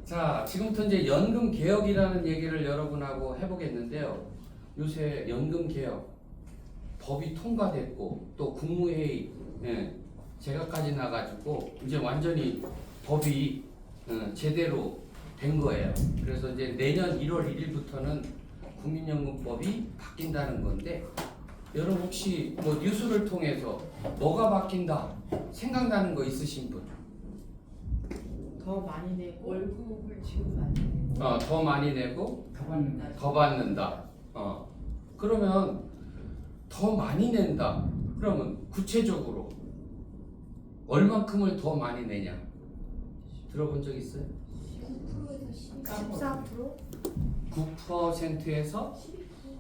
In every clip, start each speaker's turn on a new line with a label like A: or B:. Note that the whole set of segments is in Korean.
A: 자, 지금부터 이제 연금 개혁이라는 얘기를 여러분하고 해보겠는데요. 요새 연금 개혁 법이 통과됐고 또 국무회의 제가까지 나가지고 이제 완전히 법이 제대로 된 거예요. 그래서 이제 내년 1월 1일부터는 국민연금법이 바뀐다는 건데 여러분 혹시 뭐 뉴스를 통해서 뭐가 바뀐다 생각나는 거 있으신 분?
B: 더 많이 내고
C: 월급을 지금 많이 내고
A: 더 많이 내고
B: 더 받는다.
A: 더 받는다. 그러면 더 많이 낸다. 그러면 구체적으로 얼만큼을 더 많이 내냐? 들어본 적 있어요?
C: 14%?
A: 9%에서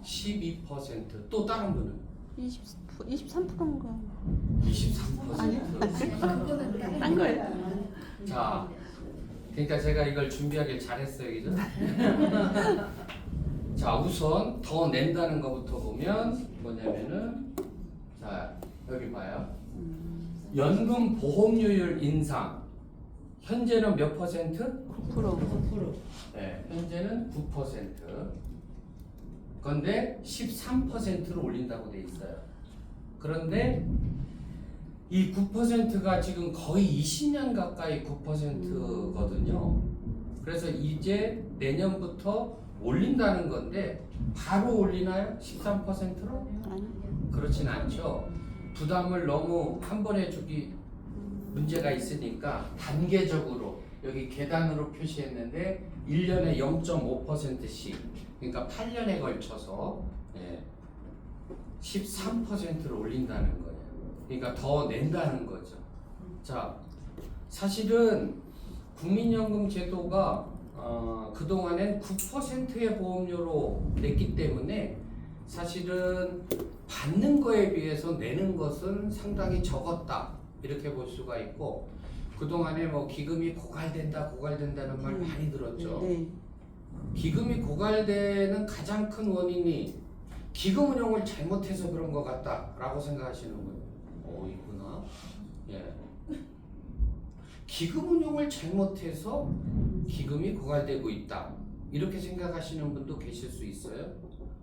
A: 12%. 또 다른 분은
D: 23%인가?
A: 23%.
D: 딴 거예요.
A: 자, 그러니까 제가 이걸 준비하길 잘했어요, 그죠? 자, 우선 더 낸다는 것부터 보면 뭐냐면은 자, 여기 봐요. 연금 보험료율 인상. 현재는 몇 퍼센트?
D: 9%.
B: 9%.
A: 네, 현재는 9%. 그런데 13%로 올린다고 돼 있어요. 그런데 이 9%가 지금 거의 20년 가까이 9%거든요. 그래서 이제 내년부터 올린다는 건데 바로 올리나요? 13%로?
D: 아니.
A: 그렇진 않죠. 부담을 너무 한 번에 주기 문제가 있으니까 단계적으로 여기 계단으로 표시했는데 1년에 0.5%씩 그러니까 8년에 걸쳐서 13%를 올린다는 거예요. 그러니까 더 낸다는 거죠. 자, 사실은 국민연금 제도가 그동안엔 9%의 보험료로 냈기 때문에 사실은 받는 거에 비해서 내는 것은 상당히 적었다 이렇게 볼 수가 있고 그동안에 뭐 기금이 고갈된다는 말 많이 들었죠.
D: 네.
A: 기금이 고갈되는 가장 큰 원인이 기금 운용을 잘못해서 그런 것 같다라고 생각하시는 거예요. 있구나. 예. 기금 운용을 잘못해서 기금이 고갈되고 있다. 이렇게 생각하시는 분도 계실 수 있어요.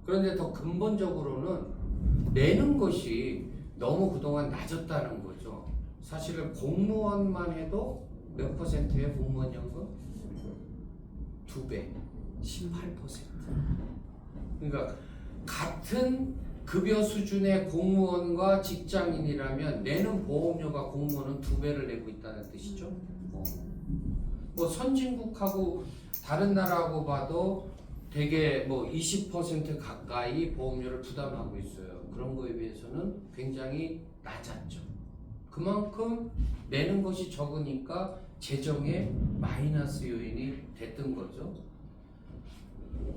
A: 그런데 더 근본적으로는 내는 것이 너무 그동안 낮았다는 거죠. 사실은 공무원만 해도 몇 퍼센트의 공무원 연금? 2배, 18%. 그러니까 같은 급여 수준의 공무원과 직장인이라면 내는 보험료가 공무원은 2배를 내고 있다는 뜻이죠. 뭐 선진국하고 다른 나라하고 봐도 되게 뭐 20% 가까이 보험료를 부담하고 있어요. 그런 거에 비해서는 굉장히 낮았죠. 그만큼 내는 것이 적으니까 재정에 마이너스 요인이 됐던 거죠.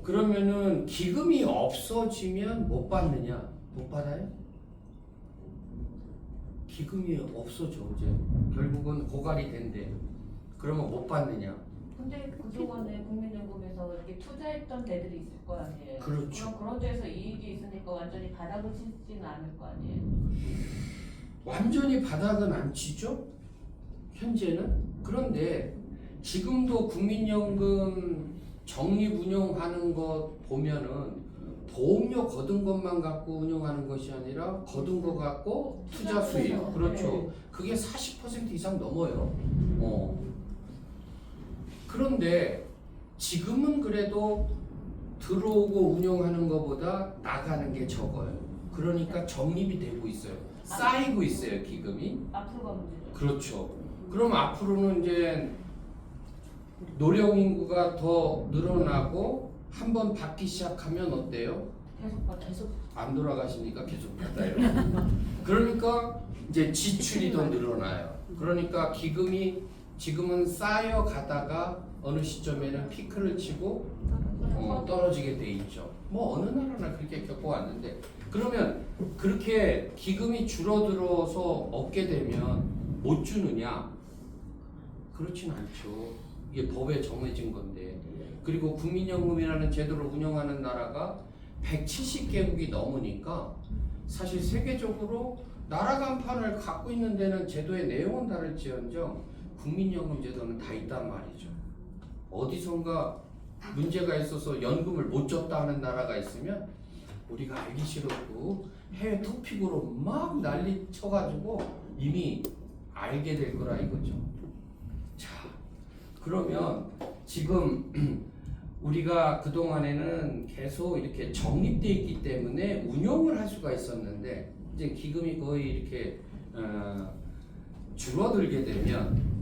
A: 그러면은 기금이 없어지면 못 받느냐? 못 받아요? 기금이 없어져 이제 결국은 고갈이 된대. 그러면 못 받느냐?
C: 근데 그동안에 국민연금에서 이렇게 투자했던 데들이 있을 거 아니에요.
A: 그렇죠.
C: 그럼 그런 데서 이익이 있으니까 완전히 바닥을 치지는 않을 거 아니에요.
A: 완전히 바닥은 안 치죠? 현재는. 그런데 지금도 국민연금 적립운용하는 것 보면은 보험료 거둔 것만 갖고 운용하는 것이 아니라 거둔 거 갖고 투자 수익. 그렇죠. 그게 40% 이상 넘어요. 그런데 지금은 그래도 들어오고 운용하는 것보다 나가는 게 적어요. 그러니까 적립이 되고 있어요. 쌓이고 있어요, 기금이.
C: 앞으로가 문제죠.
A: 그렇죠. 그럼 앞으로는 이제 노령 인구가 더 늘어나고 한번 받기 시작하면 어때요?
C: 계속
A: 안 돌아가시니까 계속 받아요. 그러니까 이제 지출이 더 늘어나요. 그러니까 기금이 지금은 쌓여 가다가 어느 시점에는 피크를 치고 떨어지게 돼 있죠. 뭐 어느 나라나 그렇게 겪어왔는데 그러면 그렇게 기금이 줄어들어서 얻게 되면 못 주느냐? 그렇진 않죠. 이게 법에 정해진 건데. 그리고 국민연금이라는 제도를 운영하는 나라가 170개국이 넘으니까 사실 세계적으로 나라 간판을 갖고 있는 데는 제도의 내용은 다를지언정 국민연금 제도는 다 있단 말이죠. 어디선가 문제가 있어서 연금을 못 줬다 하는 나라가 있으면 우리가 알기 싫었고 해외 토픽으로 막 난리 쳐가지고 이미 알게 될 거라 이거죠. 자, 그러면 지금 우리가 그동안에는 계속 이렇게 적립돼 있기 때문에 운용을 할 수가 있었는데 이제 기금이 거의 이렇게 줄어들게 되면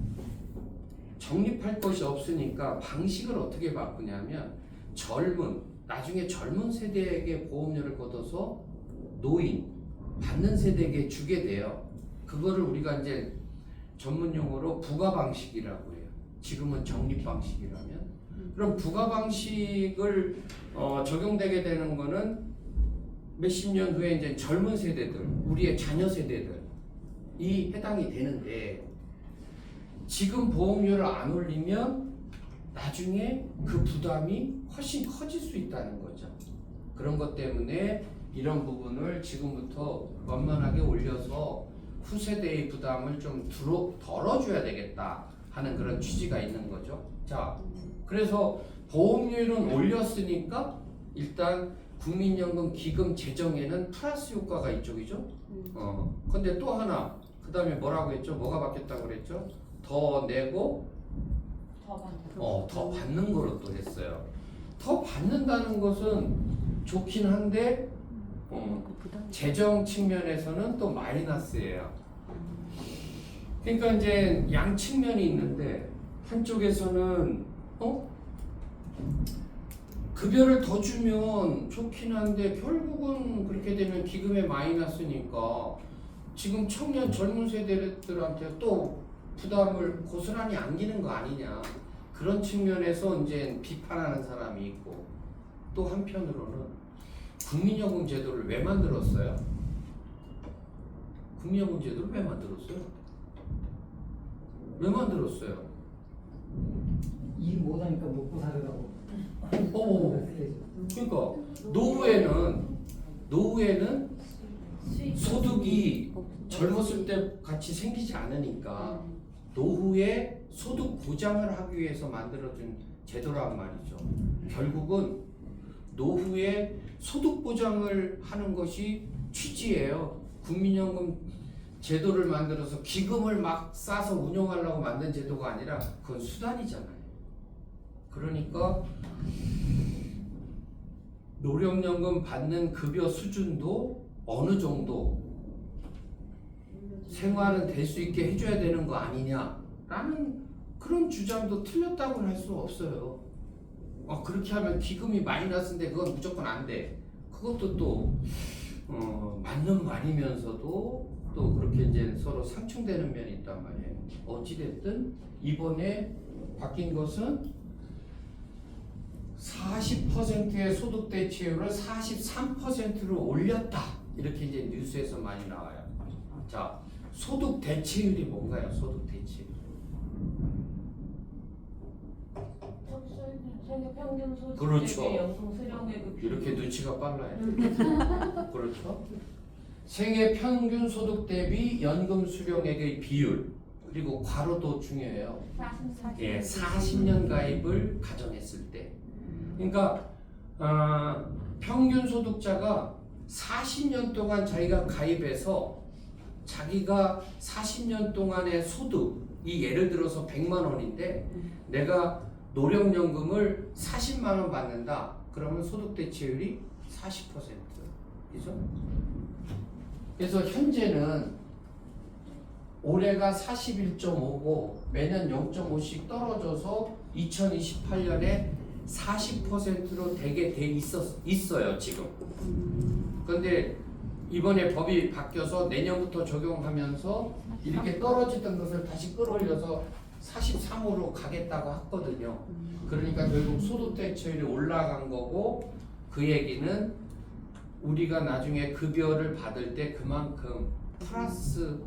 A: 적립할 것이 없으니까 방식을 어떻게 바꾸냐면 나중에 젊은 세대에게 보험료를 걷어서 노인 받는 세대에게 주게 돼요. 그거를 우리가 이제 전문 용어로 부가 방식이라고 해요. 지금은 적립 방식이라면 그럼 부가 방식을 적용되게 되는 거는 몇십 년 후에 이제 젊은 세대들, 우리의 자녀 세대들이 해당이 되는데 지금 보험료를 안 올리면 나중에 그 부담이 훨씬 커질 수 있다는 거죠. 그런 것 때문에 이런 부분을 지금부터 원만하게 올려서 후세대의 부담을 좀 덜어줘야 되겠다 하는 그런 취지가 있는 거죠. 자, 그래서 보험료율은 올렸으니까 일단 국민연금 기금 재정에는 플러스 효과가 이쪽이죠. 근데 또 하나 그 다음에 뭐라고 했죠? 뭐가 바뀌었다고 그랬죠? 더 내고 더 받는 거로 또 했어요. 더 받는다는 것은 좋긴 한데 재정 측면에서는 또 마이너스예요. 그러니까 이제 양 측면이 있는데 한쪽에서는 급여를 더 주면 좋긴 한데 결국은 그렇게 되면 기금의 마이너스니까 지금 청년 젊은 세대들한테 또 부담을 고스란히 안기는 거 아니냐 그런 측면에서 이제 비판하는 사람이 있고 또 한편으로는 국민연금 제도를 왜 만들었어요? 국민연금 제도를 왜 만들었어요? 왜 만들었어요?
E: 일 못하니까 먹고 살으라고.
A: 그러니까 노후에는 소득이 젊었을 때 같이 생기지 않으니까 노후에 소득 보장을 하기 위해서 만들어진 제도란 말이죠. 결국은 노후에 소득 보장을 하는 것이 취지예요. 국민연금 제도를 만들어서 기금을 막 싸서 운영하려고 만든 제도가 아니라 그건 수단이잖아요. 그러니까 노령연금 받는 급여 수준도 어느 정도 생활은 될 수 있게 해줘야 되는 거 아니냐라는 그런 주장도 틀렸다고는 할 수 없어요. 그렇게 하면 기금이 마이너스인데 그건 무조건 안 돼. 그것도 또 맞는 말이면서도 또 그렇게 이제 서로 상충되는 면이 있단 말이에요. 어찌됐든 이번에 바뀐 것은 40%의 소득 대체율을 43%로 올렸다. 이렇게 이제 뉴스에서 많이 나와요. 자, 소득 대체율이 뭔가요? 소득 대체율.
C: 세계 평균 소득
A: 그렇죠.
C: 대비 연금 수령액
A: 이렇게 눈치가 빨라요. 그렇죠? 생애 평균 소득 대비 연금 수령액의 비율 그리고 괄호도 중요해요. 40년 가입을 가정했을 때. 그러니까 평균 소득자가 40년 동안 자기가 가입해서 자기가 40년 동안의 소득이 예를 들어서 100만 원인데 내가 노령연금을 40만 원 받는다. 그러면 소득 대체율이 40%. 그죠? 그래서 현재는 올해가 41.5고 매년 0.5씩 떨어져서 2028년에 40%로 되게 돼 있어요 지금. 그런데 이번에 법이 바뀌어서 내년부터 적용하면서 이렇게 떨어지던 것을 다시 끌어올려서 43호로 가겠다고 했거든요. 그러니까 결국 소득 대체율이 올라간 거고 그 얘기는 우리가 나중에 급여를 받을 때 그만큼 플러스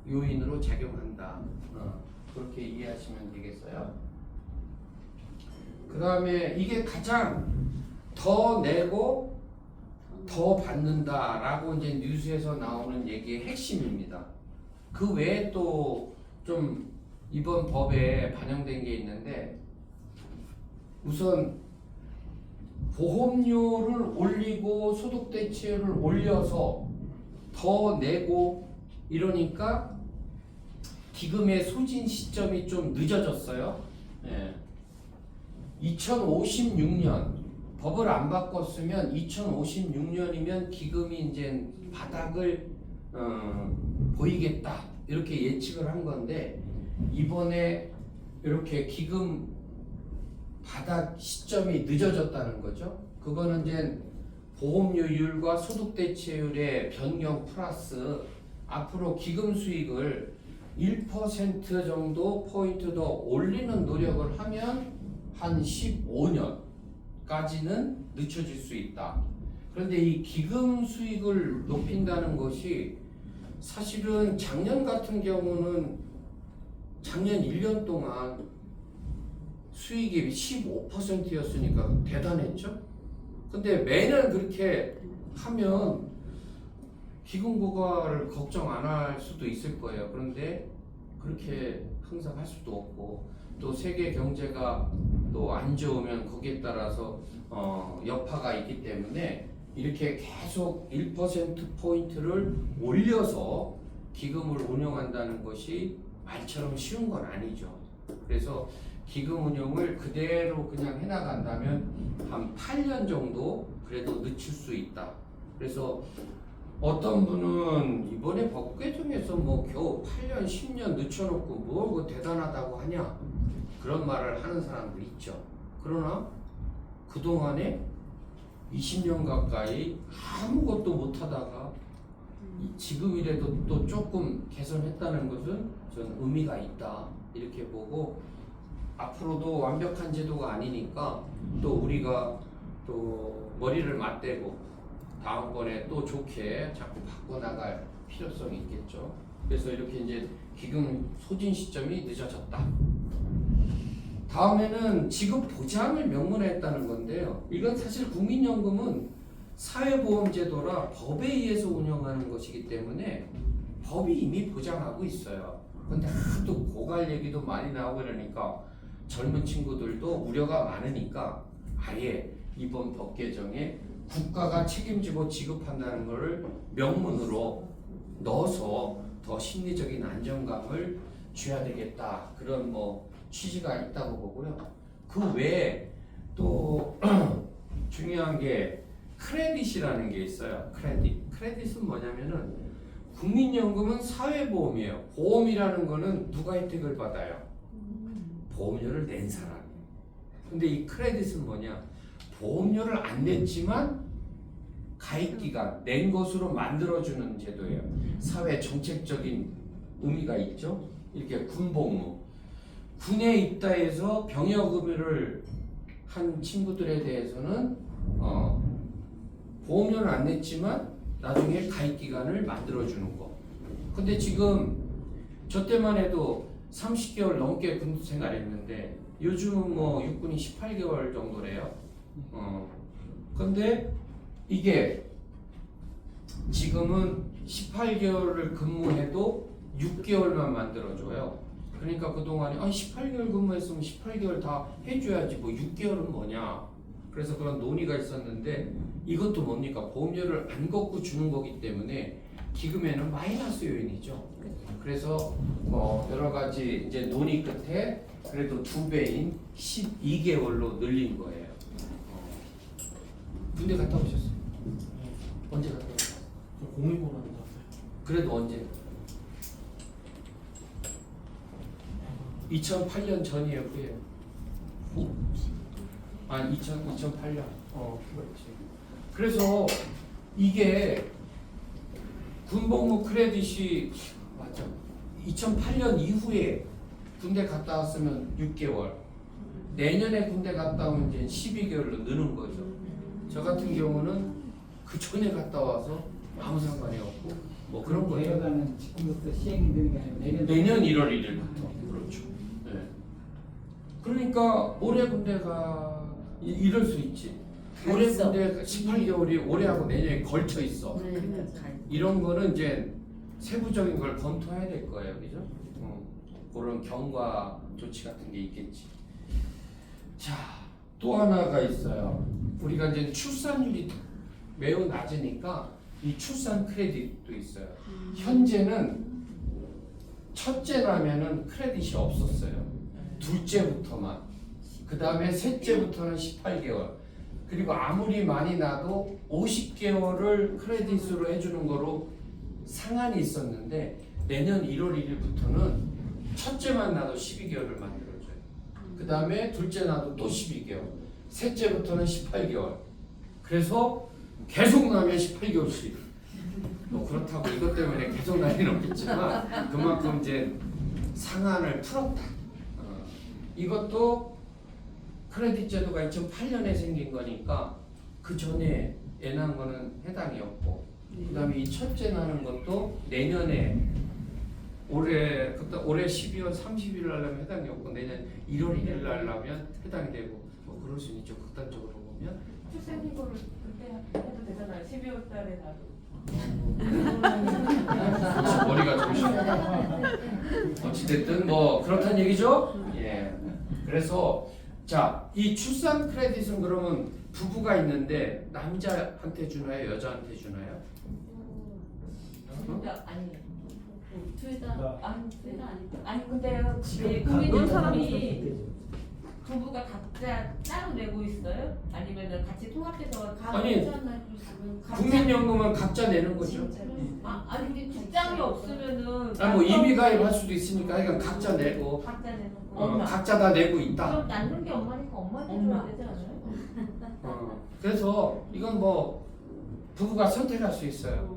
A: 요인으로 작용한다. 그렇게 이해하시면 되겠어요. 그 다음에 이게 가장 더 내고 더 받는다라고 이제 뉴스에서 나오는 얘기의 핵심입니다. 그 외에 또 좀 이번 법에 반영된 게 있는데 우선 보험료를 올리고 소득대체율을 올려서 더 내고 이러니까 기금의 소진 시점이 좀 늦어졌어요. 예. 2056년 법을 안 바꿨으면 2056년이면 기금이 이제 바닥을 보이겠다 이렇게 예측을 한 건데 이번에 이렇게 기금 바닥 시점이 늦어졌다는 거죠. 그거는 이제 보험료율과 소득대체율의 변경 플러스 앞으로 기금 수익을 1% 정도 포인트 더 올리는 노력을 하면 한 15년까지는 늦춰질 수 있다. 그런데 이 기금 수익을 높인다는 것이 사실은 작년 같은 경우는 작년 1년 동안 수익이 15%였으니까 대단했죠. 근데 매년 그렇게 하면 기금 고갈을 걱정 안 할 수도 있을 거예요. 그런데 그렇게 항상 할 수도 없고 또 세계 경제가 또 안 좋으면 거기에 따라서 여파가 있기 때문에 이렇게 계속 1%포인트를 올려서 기금을 운영한다는 것이 말처럼 쉬운 건 아니죠. 그래서 기금 운용을 그대로 그냥 해나간다면 한 8년 정도 그래도 늦출 수 있다. 그래서 어떤 분은 이번에 법 개정에서 뭐 겨우 8년, 10년 늦춰놓고 뭐 그거 대단하다고 하냐 그런 말을 하는 사람도 있죠. 그러나 그동안에 20년 가까이 아무것도 못하다가 지금이라도 또 조금 개선했다는 것은 저는 의미가 있다 이렇게 보고 앞으로도 완벽한 제도가 아니니까 또 우리가 또 머리를 맞대고 다음번에 또 좋게 자꾸 바꿔나갈 필요성이 있겠죠. 그래서 이렇게 이제 기금 소진 시점이 늦어졌다. 다음에는 지급 보장을 명문화했다는 건데요. 이건 사실 국민연금은 사회보험제도라 법에 의해서 운영하는 것이기 때문에 법이 이미 보장하고 있어요. 근데 하도 고갈 얘기도 많이 나오고 그러니까 젊은 친구들도 우려가 많으니까 아예 이번 법 개정에 국가가 책임지고 지급한다는 것을 명문으로 넣어서 더 심리적인 안정감을 줘야 되겠다. 그런 뭐 취지가 있다고 보고요. 그 외에 또 중요한 게 크레딧이라는 게 있어요. 크레딧은 뭐냐면은 국민연금은 사회보험이에요. 보험이라는 거는 누가 혜택을 받아요? 보험료를 낸 사람이에요. 근데 이 크레딧은 뭐냐? 보험료를 안 냈지만 가입기간 낸 것으로 만들어주는 제도예요. 사회 정책적인 의미가 있죠. 이렇게 군복무 군에 입다해서 병역의무를 한 친구들에 대해서는 보험료는 안 냈지만 나중에 가입기간을 만들어주는 거. 근데 지금 저 때만 해도 30개월 넘게 군 생활했는데 요즘은 뭐 육군이 18개월 정도래요. 근데 이게 지금은 18개월을 근무해도 6개월만 만들어줘요. 그러니까 그동안에 18개월 근무했으면 18개월 다 해줘야지 뭐 6개월은 뭐냐. 그래서 그런 논의가 있었는데 이것도 뭡니까? 보험료를 안 걷고 주는 거기 때문에 기금에는 마이너스 요인이죠. 그래서 뭐 여러 가지 이제 논의 끝에 그래도 2배인 12개월로 늘린 거예요. 군대 갔다 오셨어요? 언제 갔다 오셨어요?
F: 공익으로 갔다 왔어요.
A: 그래도 언제? 2008년 전이에요, 후예요? 아니 2008년. 그렇지. 그래서 이게 군복무 크레딧이 맞죠? 2008년 이후에 군대 갔다 왔으면 6개월. 내년에 군대 갔다 오면 이제 12개월로 느는 거죠. 저 같은 경우는 그 전에 갔다 와서 아무 상관이 없고 뭐 그런 거죠.
E: 내려가는 지금부터 시행이 되는 게 아니라
A: 내년 1월 1일부터. 그렇죠. 네. 그러니까 올해 군대가 이럴 수 있지. 올해
B: 갔어.
A: 군대 18개월이 올해하고 내년에 걸쳐 있어. 이런 거는 이제 세부적인 걸 검토해야 될 거예요, 그죠? 그런 경과 조치 같은 게 있겠지. 자, 또 하나가 있어요. 우리가 이제 출산율이 매우 낮으니까 이 출산 크레딧도 있어요. 현재는 첫째 나면은 크레딧이 없었어요. 둘째부터만. 그 다음에 셋째부터는 18개월. 그리고 아무리 많이 나도 50개월을 크레딧으로 해주는 거로 상한이 있었는데 내년 1월 1일부터는 첫째만 나도 12개월을 만들어줘요. 그 다음에 둘째 나도 또 12개월. 셋째부터는 18개월. 그래서 계속 나면 18개월씩. 뭐 그렇다고 이것 때문에 계속 나이는 없겠지만 그만큼 이제 상한을 풀었다. 이것도 크레딧 제도가 2008년에 생긴 거니까 그 전에 애 낳은 거는 해당이 없고 그 다음에 이 첫째 낳는 것도 내년에 올해 12월 30일 날라면 해당이 없고 내년 1월 1일 날라면 해당이 되고 뭐 그럴 수 있죠. 극단적으로 보면
C: 출생신고를 그때 해도 되잖아요. 12월 달에 나도.
A: 머리가 좋으시네. 어찌됐든 뭐 그렇다는 얘기죠. 예. 그래서 자, 이 출산 크레딧은 그러면 부부가 있는데 남자한테 주나요, 여자한테 주나요?
C: 진짜 아니에요.
D: 둘다
C: 아니 근데요. 이
D: 그런 사람이
C: 국민연금이 부부가 각자 따로 내고 있어요? 아니면은 같이 통합해서
A: 아니, 국민연금은 각자 내는 거죠.
C: 아니 근데 직장이 없으면은
A: 뭐 이미 가입할 수도 있으니까 그러니까 각자 내고
C: 각자 내는 거.
A: 각자 다 내고 있다.
C: 그럼 낳는 게 엄마니까 엄마한테 줘야 되지 않아요?
A: 그래서 이건 뭐 부부가 선택할 수 있어요.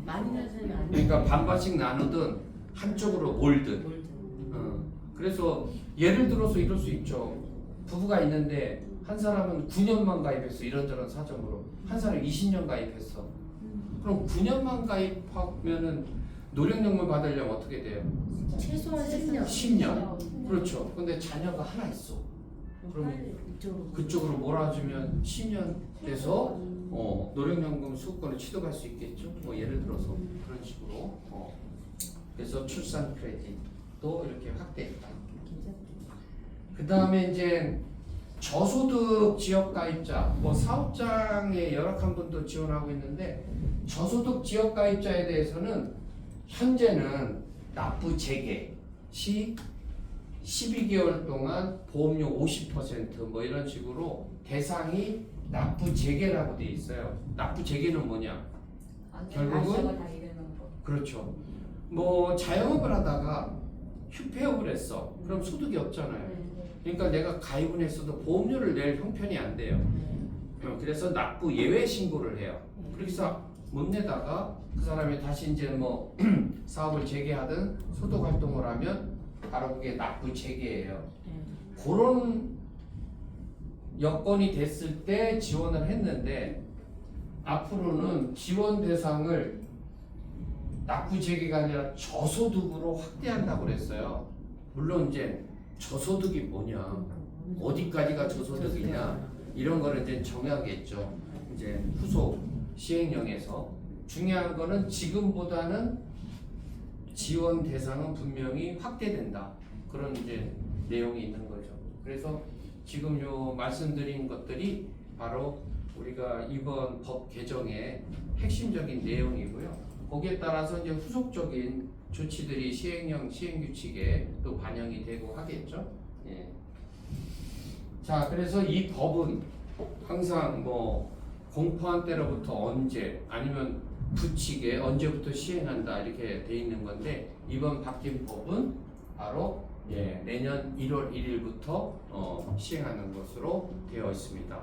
B: 많이 나지는 않아요.
A: 그러니까 반반씩 나누든 한쪽으로 몰든. 그래서 예를 들어서 이럴 수 있죠. 부부가 있는데 한 사람은 9년만 가입했어. 이런저런 사정으로. 한 사람은 20년 가입했어. 그럼 9년만 가입하면은 노령연금 받으려면 어떻게 돼요?
B: 최소한 10년.
A: 10년. 그렇죠. 근데 자녀가 하나 있어. 그러면 그쪽으로 몰아주면 10년 돼서 노령연금 수급권을 취득할 수 있겠죠. 뭐 예를 들어서 그런 식으로. 그래서 출산 크레딧도 이렇게 확대했다. 그 다음에 이제 저소득 지역 가입자, 뭐 사업장에 열악한 분도 지원하고 있는데 저소득 지역 가입자에 대해서는 현재는 납부 재개 시 12개월 동안 보험료 50% 이런 식으로 대상이 납부 재개라고 돼 있어요. 납부 재개는 뭐냐? 결국은
C: 다 이르는 거.
A: 그렇죠. 뭐 자영업을 하다가 휴폐업을 했어. 그럼 소득이 없잖아요. 그러니까 내가 가입은 했어도 보험료를 낼 형편이 안 돼요. 그래서 납부 예외 신고를 해요. 그래서 못 내다가 그 사람이 다시 이제 뭐 사업을 재개하든 소득 활동을 하면 바로 그게 납부 재개예요. 그런 여건이 됐을 때 지원을 했는데 앞으로는 지원 대상을 납부 재개가 아니라 저소득으로 확대한다고 그랬어요. 물론 이제 저소득이 뭐냐, 어디까지가 저소득이냐 이런 거를 이제 정하겠죠. 이제 후속 시행령에서 중요한 거는 지금보다는 지원 대상은 분명히 확대된다. 그런 이제 내용이 있는 거죠. 그래서 지금 요 말씀드린 것들이 바로 우리가 이번 법 개정의 핵심적인 내용이고요. 거기에 따라서 이제 후속적인 조치들이 시행령 시행규칙에 또 반영이 되고 하겠죠. 예. 자, 그래서 이 법은 항상 뭐 공포한 때로부터 언제 아니면 부칙에 언제부터 시행한다 이렇게 돼 있는 건데 이번 바뀐 법은 바로 내년 1월 1일부터 시행하는 것으로 되어 있습니다.